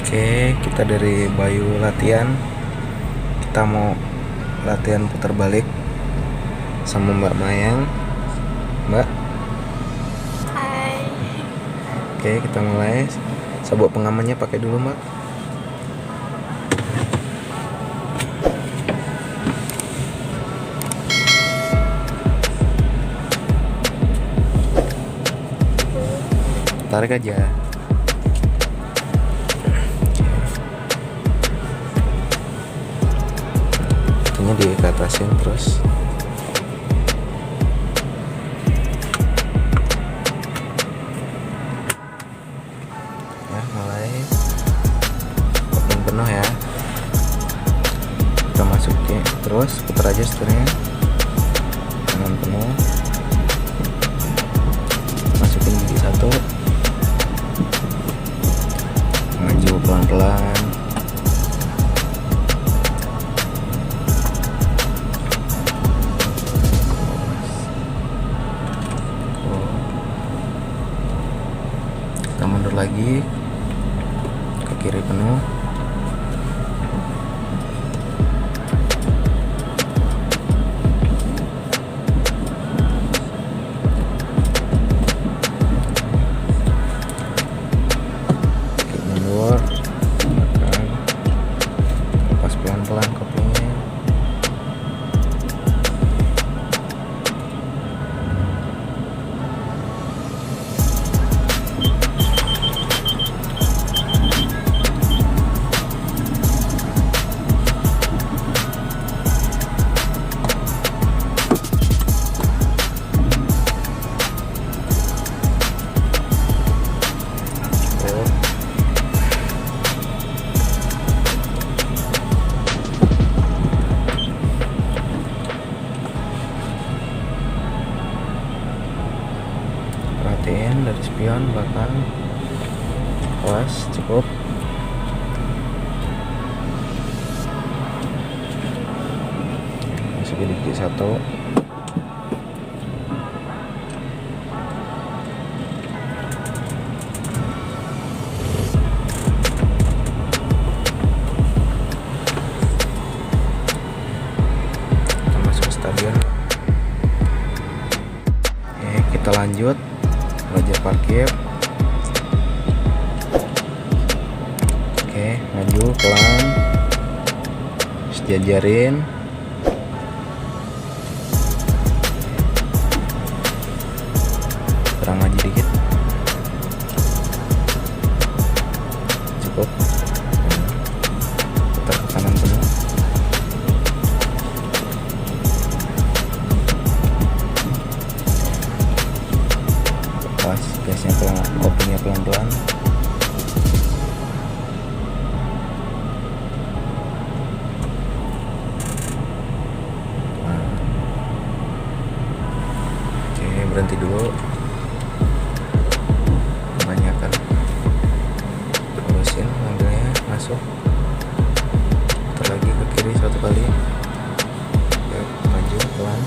Oke, kita dari Bayu latihan. Kita mau latihan putar balik sama Mbak Mayang. Mbak. Hai. Oke, kita mulai. Sabuk pengamannya pakai dulu, Mbak. Tarik aja. Itunya diatasin terus. Ya, mulai. Kopling penuh ya. Kita masukin terus, putar aja setirnya. Kanan penuh. Masukin gigi satu. Maju pelan-pelan. Kita mundur lagi ke kiri penuh. Lepas pelan-pelan koplingnya. Perhatiin dari spion belakang. Awas, cukup. Masukin gigi satu. Kita masuk ke stadion. Oke, kita lanjut. Belajar parkir. Oke, maju pelan. Sejajarin. Terang aja dikit. Cukup. Putar ke kanan penuh. Pas gasnya pelan, koplingnya pelan-pelan. Nah. Oke, berhenti dulu. Kebanyakan. Halusin mobilnya masuk. Putar lagi ke kiri satu kali. Ya, maju pelan.